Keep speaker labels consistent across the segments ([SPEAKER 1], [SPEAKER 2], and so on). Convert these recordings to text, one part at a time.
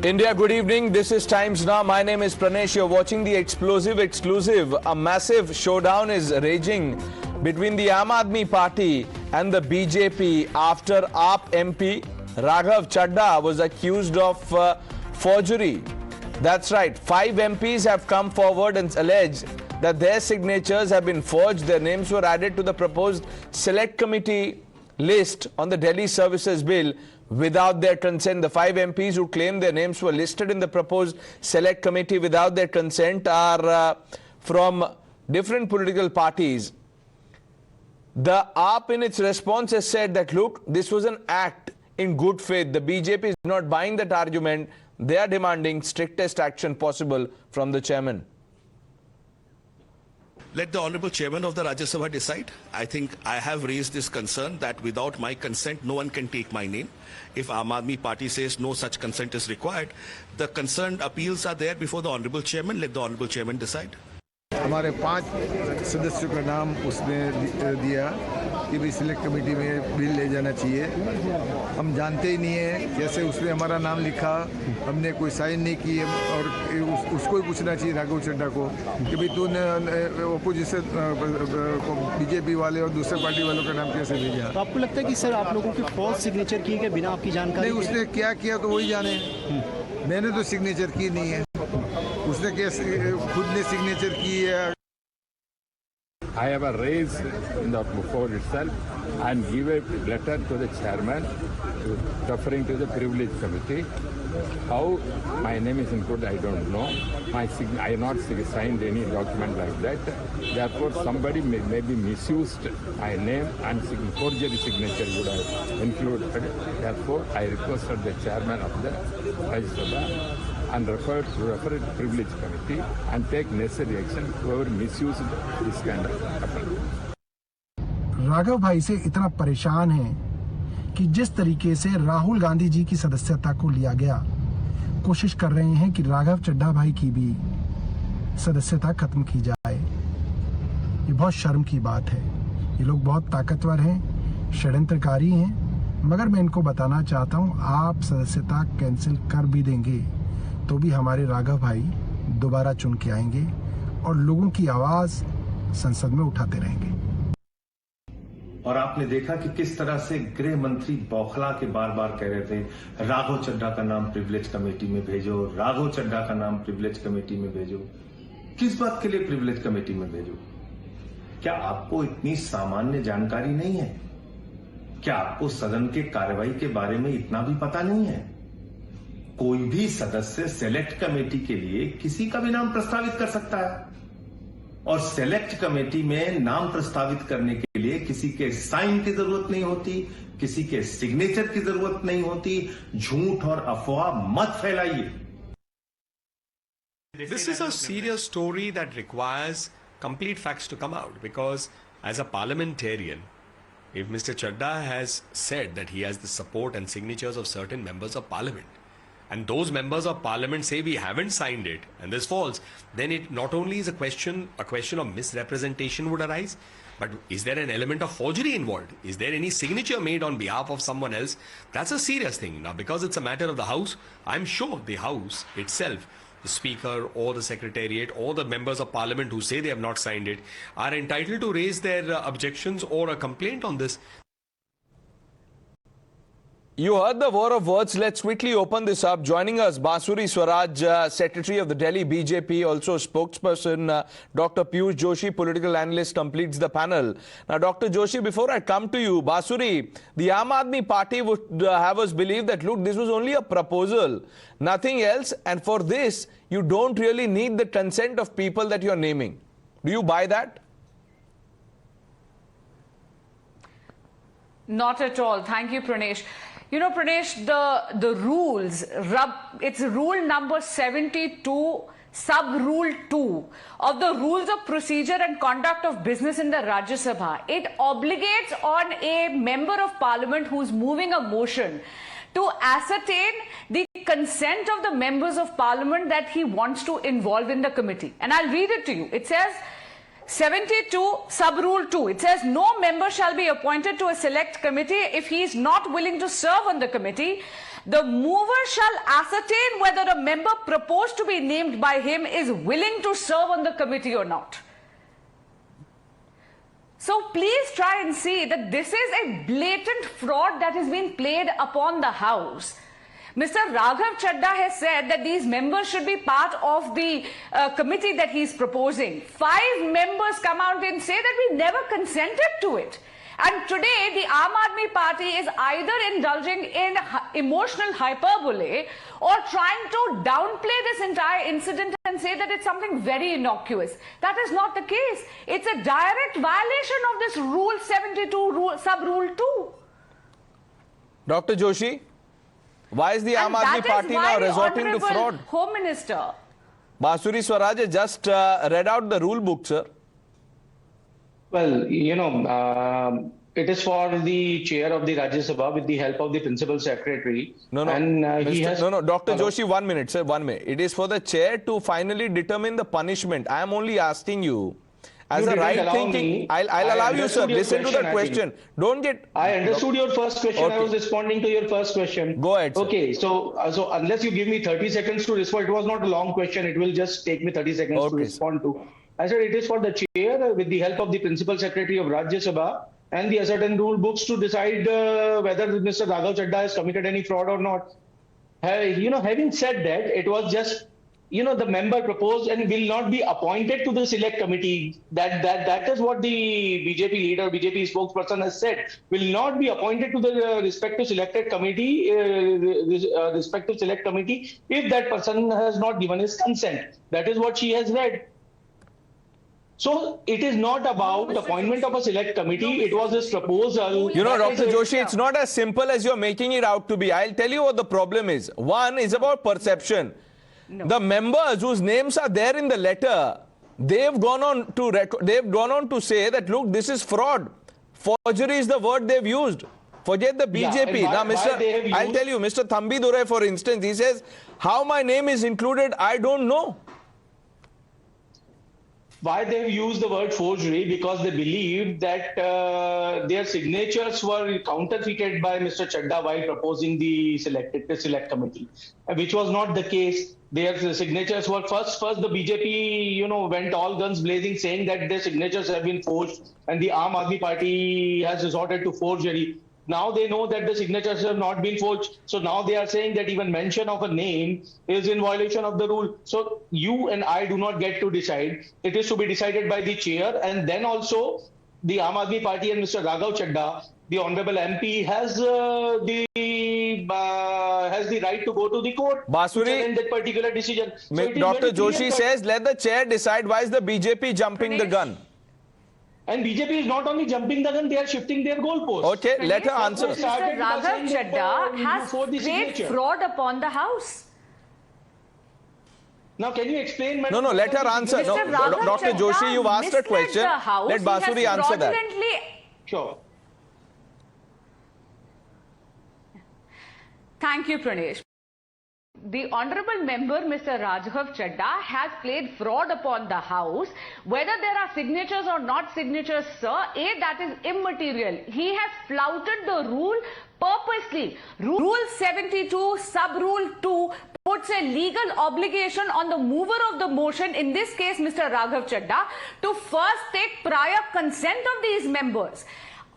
[SPEAKER 1] India, good evening. This is Times Now. My name is Pranesh. You're watching the explosive exclusive. A massive showdown is raging between the Aam Aadmi Party and the BJP after AAP MP Raghav Chadha was accused of forgery. That's right. 5 MPs have come forward and alleged that their signatures have been forged. Their names were added to the proposed select committee list on the Delhi Services Bill without their consent. The 5 MPs who claim their names were listed in the proposed select committee without their consent are from different political parties. The AAP in its response has said that, look, this was an act in good faith. The BJP is not buying that argument. They are demanding strictest action possible from the chairman.
[SPEAKER 2] Let the Honourable Chairman of the Rajya Sabha decide. I think I have raised this concern that without my consent, no one can take my name. If Aam Aadmi Party says no such consent is required, the concerned appeals are there before the Honourable Chairman. Let the Honourable Chairman decide.
[SPEAKER 3] हमारे 5 सदस्यों का नाम उसने दिया कि भी select committee में bill ले जाना चाहिए। हम जानते ही नहीं है कैसे उसने हमारा नाम लिखा, हमने कोई साइन नहीं की और उसको ही पूछना चाहिए राघव चड्ढा को कि भाई तूने अपोजिशन बीजेपी वाले और दूसरे पार्टी वालों का नाम कैसे भेजा।
[SPEAKER 4] तो आपको लगता है कि सर आप लोगों के फॉल्स सिग्नेचर किए गए बिना आपकी जानकारी?
[SPEAKER 3] नहीं, उसने क्या किया तो वही जाने। मैंने तो सिग्नेचर की नहीं है, उसने कैसे खुद ने सिग्नेचर की है।
[SPEAKER 5] I have raised in the before itself and give a letter to the chairman referring to the privilege committee. How my name is included, I don't know. I have not signed any document like that. Therefore, somebody may be misused my name and forgery signature would have included. Therefore, I requested the chairman of the Rajya Sabha and refer it to privilege committee and take necessary action whoever misused this kind of happen.
[SPEAKER 6] Raghav भाई से इतना परेशान है कि जिस तरीके से राहुल गांधी जी की सदस्यता को लिया गया, कोशिश कर रहे हैं कि राघव चड्ढा भाई की भी सदस्यता खत्म की जाए। ये बहुत शर्म की बात है। ये लोग बहुत ताकतवर हैं, षड्यंत्रकारी हैं, मगर मैं इनको बताना चाहता हूं, आप सदस्यता कैंसिल कर भी देंगे तो भी हमारे राघव भाई दोबारा चुन के आएंगे और लोगों की आवाज संसद में उठाते रहेंगे।
[SPEAKER 7] और आपने देखा कि किस तरह से गृह मंत्री बौखला के बार बार कह रहे थे राघव चड्ढा का नाम प्रिविलेज कमेटी में भेजो, राघव चड्ढा का नाम प्रिविलेज कमेटी में भेजो। किस बात के लिए प्रिविलेज कमेटी में भेजो? क्या आपको इतनी सामान्य जानकारी नहीं है? क्या आपको सदन के कार्रवाई के बारे में इतना भी पता नहीं है? कोई भी सदस्य सेलेक्ट कमेटी के लिए किसी का भी नाम प्रस्तावित कर सकता है और सेलेक्ट कमेटी में नाम प्रस्तावित करने के लिए किसी के साइन की जरूरत नहीं होती, किसी के सिग्नेचर की जरूरत नहीं होती। झूठ और अफवाह मत फैलाइए।
[SPEAKER 8] This is a serious story that requires complete facts to come out, because as a parliamentarian, if Mr. Chadha has said that he has the support and signatures of certain members of parliament, and those members of parliament say we haven't signed it and this falls, then it not only is a question of misrepresentation would arise, but is there an element of forgery involved? Is there any signature made on behalf of someone else? That's a serious thing. Now, because it's a matter of the House, I'm sure the House itself, the Speaker or the Secretariat or the members of Parliament who say they have not signed it, are entitled to raise their objections or a complaint on this.
[SPEAKER 1] You heard the war of words. Let's quickly open this up. Joining us, Bansuri Swaraj, Secretary of the Delhi BJP, also spokesperson, Dr. Piyush Joshi, political analyst, completes the panel. Now, Dr. Joshi, before I come to you, Bansuri, the Aam Aadmi Party would have us believe that, look, this was only a proposal, nothing else, and for this, you don't really need the consent of people that you're naming. Do you buy that?
[SPEAKER 9] Not at all. Thank you, Pranesh. You know, Pranesh, the rules, it's rule number 72, sub-rule 2 of the Rules of Procedure and Conduct of Business in the Rajya Sabha. It obligates on a member of parliament who's moving a motion to ascertain the consent of the members of parliament that he wants to involve in the committee. And I'll read it to you. It says, 72 sub-rule 2. It says no member shall be appointed to a select committee if he is not willing to serve on the committee. The mover shall ascertain whether a member proposed to be named by him is willing to serve on the committee or not. So please try and see that this is a blatant fraud that has been played upon the House. Mr. Raghav Chadha has said that these members should be part of the committee that he's proposing. 5 members come out and say that we never consented to it. And today the Aam Aadmi Party is either indulging in emotional hyperbole or trying to downplay this entire incident and say that it's something very innocuous. That is not the case. It's a direct violation of this Rule 72, sub-rule 2.
[SPEAKER 1] Dr. Joshi, why is the Aam Aadmi Party now resorting to fraud?
[SPEAKER 9] Home Minister
[SPEAKER 1] Bansuri Swaraj has just read out the rule book, sir.
[SPEAKER 10] Well, it is for the chair of the Rajya Sabha with the help of the principal secretary.
[SPEAKER 1] No, Dr. Joshi, 1 minute, sir, 1 minute. It is for the chair to finally determine the punishment. I am only asking you, as a right thinking, I'll allow you, sir. Listen to the question. Don't get.
[SPEAKER 10] I understood your first question. Okay. I was responding to your first question.
[SPEAKER 1] Go ahead, sir.
[SPEAKER 10] Okay, so unless you give me 30 seconds to respond, it was not a long question. It will just take me 30 seconds to respond to. I said it is for the chair with the help of the principal secretary of Rajya Sabha and the certain rule books to decide whether Mr. Raghav Chadha has committed any fraud or not. Having said that, it was just, the member proposed and will not be appointed to the select committee. That is what the BJP leader, BJP spokesperson has said. Will not be appointed to the respective select committee if that person has not given his consent. That is what she has read. So it is not about appointment of a select committee. It was this proposal.
[SPEAKER 1] Dr. Joshi, it's not as simple as you're making it out to be. I'll tell you what the problem is. One is about perception. No. The members whose names are there in the letter, they've gone on to say that, look, this is fraud. Forgery is the word they've used. Forget the BJP.
[SPEAKER 10] Yeah,
[SPEAKER 1] now, I'll tell you, Mr. Thambi Durai, for instance, he says, how my name is included, I don't know.
[SPEAKER 10] Why they have used the word forgery? Because they believe that their signatures were counterfeited by Mr. Chadha while proposing the select committee, which was not the case. Their signatures were first the BJP, went all guns blazing saying that their signatures have been forged and the Aam Aadmi Party has resorted to forgery. Now they know that the signatures have not been forged. So now they are saying that even mention of a name is in violation of the rule. So you and I do not get to decide. It is to be decided by the chair. And then also the Aam Aadmi Party and Mr. Raghav Chadha, the Honorable MP, has the right to go to the court to challenge that particular decision. So
[SPEAKER 1] Dr. Joshi says, let the chair decide. Why is the BJP jumping the gun?
[SPEAKER 10] And BJP is not only jumping the gun, they are shifting their goalposts.
[SPEAKER 1] Okay, let her answer.
[SPEAKER 9] Mr. Raghav Chadha has played fraud upon the House.
[SPEAKER 10] Now, can you explain?
[SPEAKER 1] No, let her answer. No, Dr. Joshi, you've asked a question. Let Bansuri answer that.
[SPEAKER 10] Sure.
[SPEAKER 9] Thank you, Pranesh. The Honourable Member, Mr. Raghav Chadha, has played fraud upon the House. Whether there are signatures or not signatures, sir, that is immaterial. He has flouted the rule purposely. Rule 72, sub-rule 2, puts a legal obligation on the mover of the motion, in this case Mr. Raghav Chadha, to first take prior consent of these members.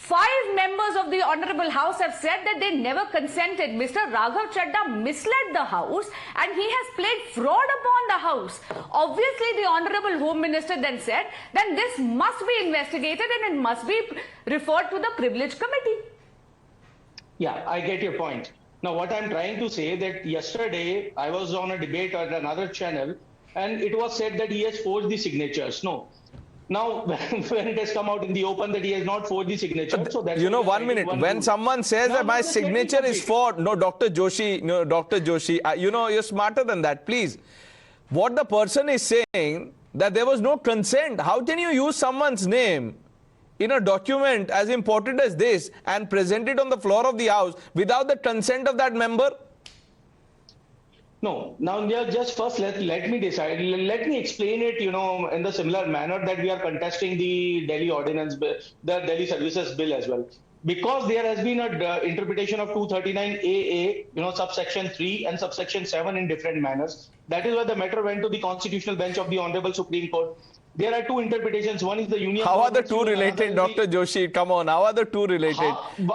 [SPEAKER 9] 5 members of the Honourable House have said that they never consented. Mr. Raghav Chadha misled the House and he has played fraud upon the House. Obviously, the Honourable Home Minister then said, then this must be investigated and it must be referred to the Privilege Committee.
[SPEAKER 10] Yeah, I get your point. Now, what I'm trying to say that yesterday I was on a debate on another channel and it was said that he has forged the signatures. No. Now, when it has come out in the open that he has not forged the signature, so that's
[SPEAKER 1] 1 minute. When someone says that my signature is forged, no, Dr. Joshi, you're smarter than that. Please, what the person is saying that there was no consent. How can you use someone's name in a document as important as this and present it on the floor of the House without the consent of that member?
[SPEAKER 10] No, now just first let me decide. Let me explain it, in the similar manner that we are contesting the Delhi ordinance bill, the Delhi services bill as well. Because there has been a interpretation of 239 AA, subsection 3 and subsection 7 in different manners. That is why the matter went to the constitutional bench of the Honorable Supreme Court. There are two interpretations. One is the union.
[SPEAKER 1] How are the two related, Dr. Joshi? Come on, how are the two related?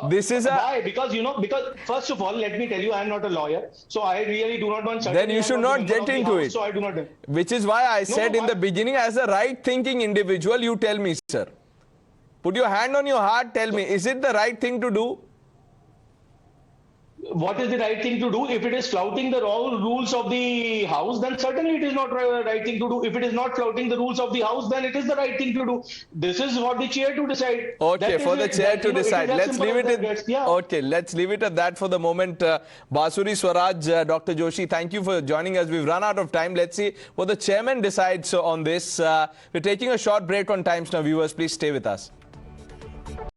[SPEAKER 1] This is
[SPEAKER 10] why? Because first of all, let me tell you, I am not a lawyer, so I really do not want.
[SPEAKER 1] Then you should not get into it.
[SPEAKER 10] So I do not.
[SPEAKER 1] Which is why I said in the beginning, as a right-thinking individual, you tell me, sir. Put your hand on your heart. Tell me, is it the right thing to do?
[SPEAKER 10] What is the right thing to do? If it is flouting the rules of the House, then certainly it is not the right thing to do. If it is not flouting the rules of the House, then it is the right thing to do. This is for the chair to decide.
[SPEAKER 1] Okay, for the chair to decide. Let's leave it at okay. Let's leave it at that for the moment. Bansuri Swaraj, Dr. Joshi, thank you for joining us. We've run out of time. Let's see what the chairman decides on this. We're taking a short break on Times Now. Viewers, please stay with us.